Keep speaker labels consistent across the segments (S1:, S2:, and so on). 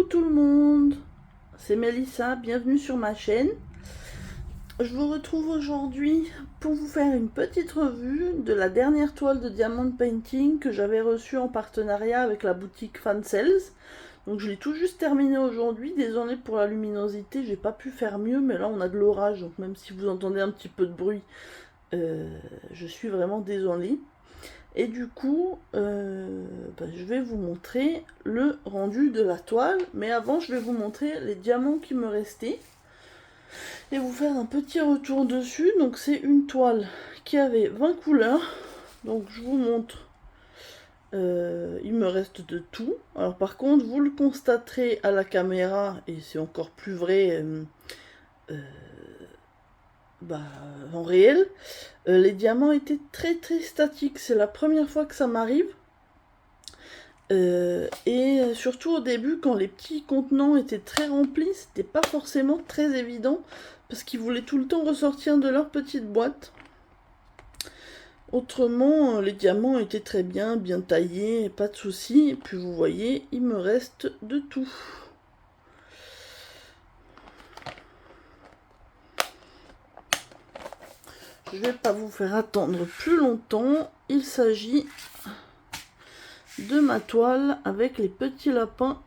S1: tout le monde, c'est Mélissa, bienvenue sur ma chaîne. Je vous retrouve aujourd'hui pour vous faire une petite revue de la dernière toile de Diamond Painting que j'avais reçue en partenariat avec la boutique Fansales. Donc je l'ai tout juste terminé aujourd'hui, désolé pour la luminosité, j'ai pas pu faire mieux, mais là on a de l'orage, donc même si vous entendez un petit peu de bruit, je suis vraiment désolée. Et du coup, je vais vous montrer le rendu de la toile. Mais avant, je vais vous montrer les diamants qui me restaient. Et vous faire un petit retour dessus. Donc c'est une toile qui avait 20 couleurs. Donc je vous montre. Il me reste de tout. Alors par contre, vous le constaterez à la caméra. Et c'est encore plus vrai en réel. Les diamants étaient très très statiques. C'est la première fois que ça m'arrive. Et surtout au début, quand les petits contenants étaient très remplis, c'était pas forcément très évident parce qu'ils voulaient tout le temps ressortir de leur petite boîte. Autrement, les diamants étaient très bien taillés, pas de soucis. Et puis vous voyez, il me reste de tout. Je vais pas vous faire attendre plus longtemps. Il s'agit de ma toile avec les petits lapins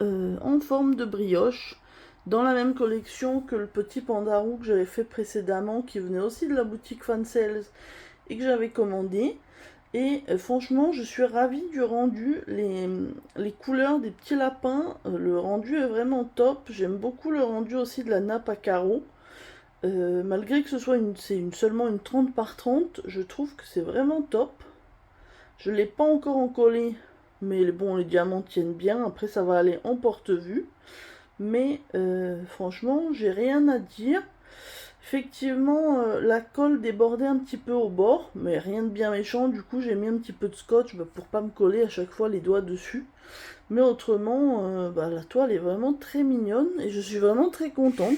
S1: en forme de brioche, dans la même collection que le petit pandarou que j'avais fait précédemment, qui venait aussi de la boutique Fansales et que j'avais commandé. Et franchement, je suis ravie du rendu, les couleurs des petits lapins, le rendu est vraiment top. J'aime beaucoup le rendu aussi de la nappe à carreaux. Malgré que ce soit seulement une 30 par 30, je trouve que c'est vraiment top. Je ne l'ai pas encore encollé, mais bon, les diamants tiennent bien. Après, ça va aller en porte-vue. Mais franchement, j'ai rien à dire. Effectivement, la colle débordait un petit peu au bord, mais rien de bien méchant. Du coup, j'ai mis un petit peu de scotch pour pas me coller à chaque fois les doigts dessus. Mais autrement, la toile est vraiment très mignonne et je suis vraiment très contente.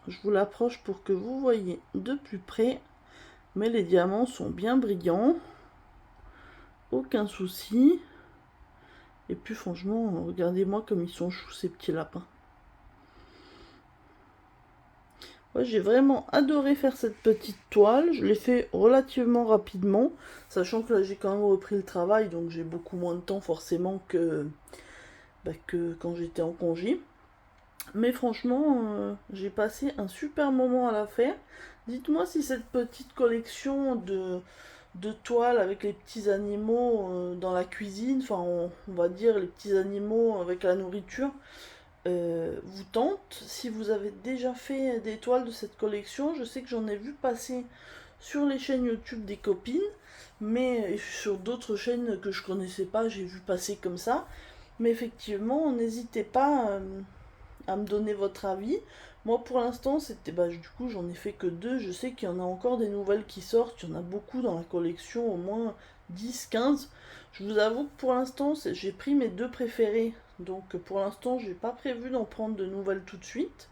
S1: Je vous l'approche pour que vous voyez de plus près. Mais les diamants sont bien brillants. Aucun souci. Et puis franchement, regardez-moi comme ils sont choux ces petits lapins. Ouais, j'ai vraiment adoré faire cette petite toile. Je l'ai fait relativement rapidement, sachant que là j'ai quand même repris le travail, donc j'ai beaucoup moins de temps forcément que quand j'étais en congé. Mais franchement, j'ai passé un super moment à la faire. Dites-moi si cette petite collection de toiles avec les petits animaux dans la cuisine, enfin on va dire les petits animaux avec la nourriture, vous tente. Si vous avez déjà fait des toiles de cette collection, je sais que j'en ai vu passer sur les chaînes YouTube des copines, mais sur d'autres chaînes que je connaissais pas, j'ai vu passer comme ça. Mais effectivement, n'hésitez pas à me donner votre avis. Moi pour l'instant, c'était du coup j'en ai fait que deux. Je sais qu'il y en a encore des nouvelles qui sortent, il y en a beaucoup dans la collection, au moins 10, 15. Je vous avoue que pour l'instant, j'ai pris mes deux préférés. Donc pour l'instant, j'ai pas prévu d'en prendre de nouvelles tout de suite.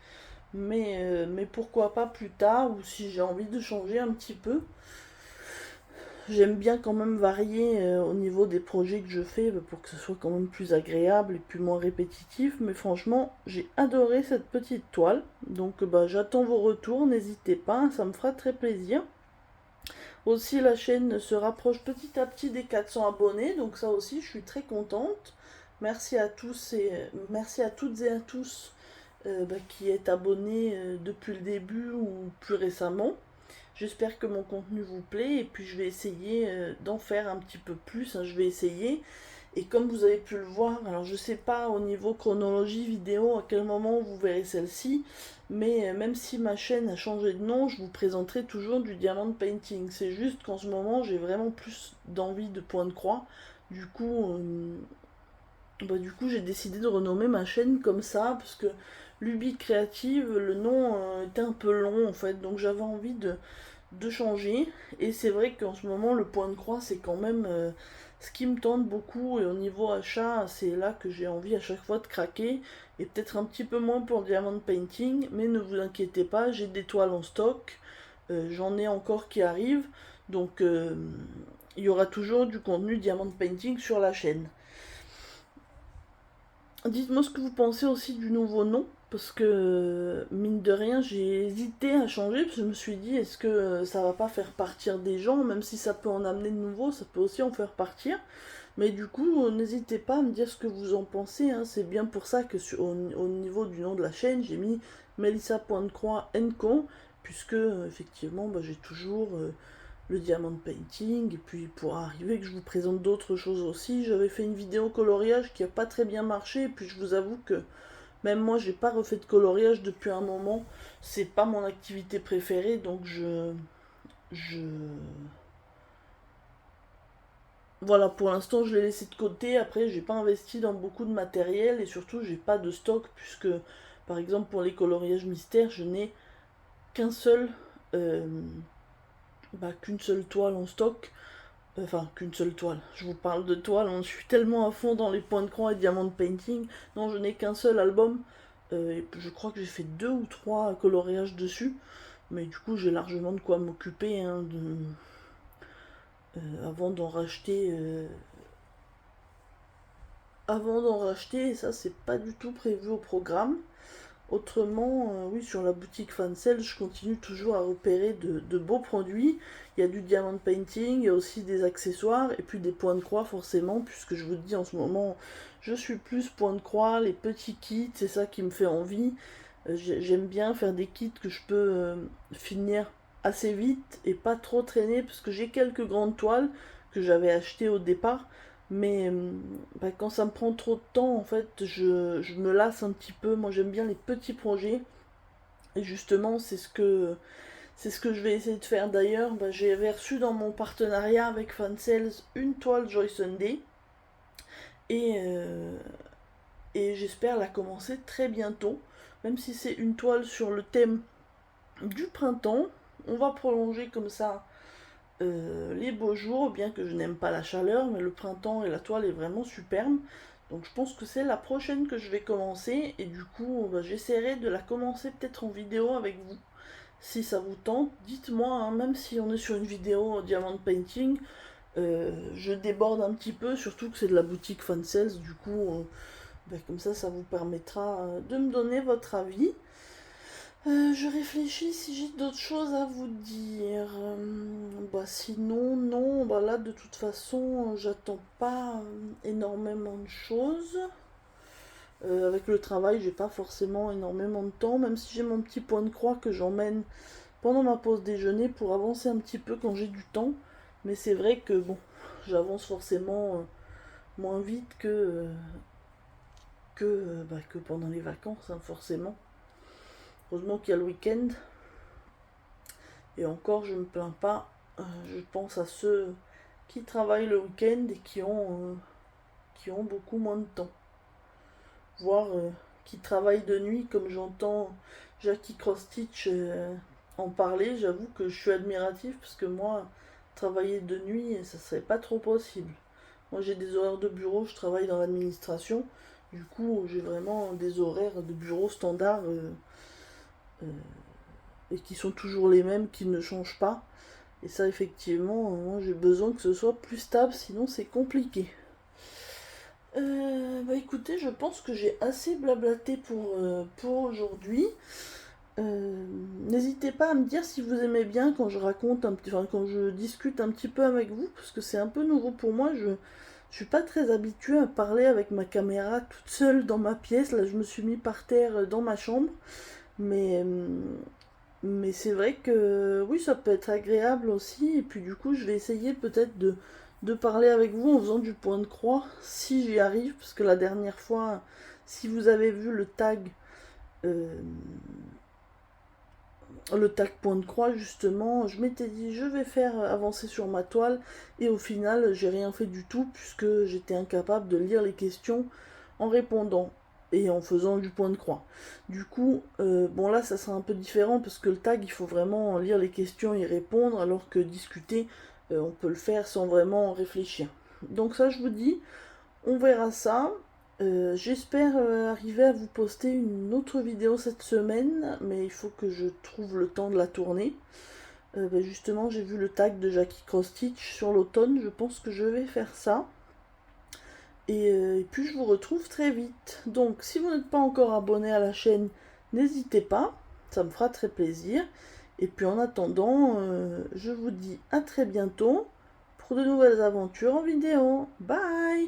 S1: Mais pourquoi pas plus tard, ou si j'ai envie de changer un petit peu. J'aime bien quand même varier au niveau des projets que je fais pour que ce soit quand même plus agréable et plus moins répétitif. Mais franchement, j'ai adoré cette petite toile. Donc j'attends vos retours, n'hésitez pas, ça me fera très plaisir. Aussi, la chaîne se rapproche petit à petit des 400 abonnés, donc ça aussi, je suis très contente. Merci à tous et merci à toutes et à tous qui êtes abonnés depuis le début ou plus récemment. J'espère que mon contenu vous plaît et puis je vais essayer d'en faire un petit peu plus, hein, je vais essayer. Et comme vous avez pu le voir, alors je sais pas au niveau chronologie vidéo à quel moment vous verrez celle-ci, mais même si ma chaîne a changé de nom, je vous présenterai toujours du Diamond Painting. C'est juste qu'en ce moment j'ai vraiment plus d'envie de point de croix. Du coup, j'ai décidé de renommer ma chaîne comme ça parce que Lubie Créative, le nom était un peu long en fait, donc j'avais envie de changer. Et c'est vrai qu'en ce moment, le point de croix, c'est quand même ce qui me tente beaucoup. Et au niveau achat, c'est là que j'ai envie à chaque fois de craquer. Et peut-être un petit peu moins pour Diamond Painting. Mais ne vous inquiétez pas, j'ai des toiles en stock. J'en ai encore qui arrivent. Donc il y aura toujours du contenu Diamond Painting sur la chaîne. Dites-moi ce que vous pensez aussi du nouveau nom, parce que mine de rien j'ai hésité à changer, parce que je me suis dit est-ce que ça va pas faire partir des gens, même si ça peut en amener de nouveaux, ça peut aussi en faire partir. Mais du coup, n'hésitez pas à me dire ce que vous en pensez, hein. C'est bien pour ça que au niveau du nom de la chaîne, j'ai mis Melissa Pointe-Croix Co, puisque effectivement j'ai toujours le diamant painting, et puis pour arriver que je vous présente d'autres choses aussi. J'avais fait une vidéo coloriage qui a pas très bien marché, et puis je vous avoue que même moi j'ai pas refait de coloriage depuis un moment, c'est pas mon activité préférée, donc je voilà, pour l'instant je l'ai laissé de côté. Après j'ai pas investi dans beaucoup de matériel, et surtout j'ai pas de stock, puisque par exemple pour les coloriages mystères je n'ai qu'un seul qu'une seule toile en stock. Enfin, qu'une seule toile. Je vous parle de toile, je suis tellement à fond dans les points de croix et diamant painting. Non, je n'ai qu'un seul album. Et je crois que j'ai fait 2 ou 3 coloriages dessus. Mais du coup, j'ai largement de quoi m'occuper, hein, avant d'en racheter. Avant d'en racheter, et ça, c'est pas du tout prévu au programme. Autrement, oui, sur la boutique Fancel, je continue toujours à repérer de beaux produits. Il y a du diamond painting, il y a aussi des accessoires, et puis des points de croix forcément, puisque je vous dis en ce moment, je suis plus point de croix, les petits kits, c'est ça qui me fait envie. J'aime bien faire des kits que je peux finir assez vite et pas trop traîner, parce que j'ai quelques grandes toiles que j'avais achetées au départ, mais quand ça me prend trop de temps, en fait, je me lasse un petit peu. Moi, j'aime bien les petits projets. Et justement, c'est ce que je vais essayer de faire d'ailleurs. J'ai reçu dans mon partenariat avec Fansales une toile Joy Sunday. Et, et j'espère la commencer très bientôt. Même si c'est une toile sur le thème du printemps. On va prolonger comme ça les beaux jours, bien que je n'aime pas la chaleur, mais le printemps et la toile est vraiment superbe. Donc je pense que c'est la prochaine que je vais commencer, et du coup j'essaierai de la commencer peut-être en vidéo avec vous. Si ça vous tente, dites-moi, hein, même si on est sur une vidéo diamond painting, je déborde un petit peu, surtout que c'est de la boutique Fansales, du coup comme ça vous permettra de me donner votre avis. Je réfléchis si j'ai d'autres choses à vous dire. Sinon, non. Là, de toute façon, j'attends pas énormément de choses. Avec le travail, j'ai pas forcément énormément de temps, même si j'ai mon petit point de croix que j'emmène pendant ma pause déjeuner pour avancer un petit peu quand j'ai du temps. Mais c'est vrai que bon, j'avance forcément moins vite que pendant les vacances, hein, forcément. Heureusement qu'il y a le week-end. Et encore, je ne me plains pas. Je pense à ceux qui travaillent le week-end et qui ont beaucoup moins de temps. Voire qui travaillent de nuit, comme j'entends Jackie Crosstitch en parler. J'avoue que je suis admiratif, parce que moi, travailler de nuit, ça serait pas trop possible. Moi, j'ai des horaires de bureau, je travaille dans l'administration. Du coup, j'ai vraiment des horaires de bureau standards. Et qui sont toujours les mêmes, qui ne changent pas. Et ça, effectivement, moi j'ai besoin que ce soit plus stable, sinon c'est compliqué. Écoutez, je pense que j'ai assez blablaté pour aujourd'hui. N'hésitez pas à me dire si vous aimez bien quand je raconte quand je discute un petit peu avec vous, parce que c'est un peu nouveau pour moi. Je suis pas très habituée à parler avec ma caméra toute seule dans ma pièce. Là, je me suis mis par terre dans ma chambre. Mais c'est vrai que oui, ça peut être agréable aussi. Et puis du coup, je vais essayer peut-être de parler avec vous en faisant du point de croix, si j'y arrive. Parce que la dernière fois, si vous avez vu euh, le tag point de croix, justement, je m'étais dit je vais faire avancer sur ma toile. Et au final, j'ai rien fait du tout, puisque j'étais incapable de lire les questions en répondant et en faisant du point de croix. Du coup, là ça sera un peu différent, parce que le tag, il faut vraiment lire les questions et y répondre, alors que discuter, on peut le faire sans vraiment réfléchir. Donc ça, je vous dis, on verra ça. J'espère arriver à vous poster une autre vidéo cette semaine, mais il faut que je trouve le temps de la tourner. Justement, j'ai vu le tag de Jackie Cross Stitch sur l'automne, je pense que je vais faire ça. Et puis je vous retrouve très vite. Donc si vous n'êtes pas encore abonné à la chaîne, n'hésitez pas, ça me fera très plaisir. Et puis en attendant, je vous dis à très bientôt pour de nouvelles aventures en vidéo. Bye!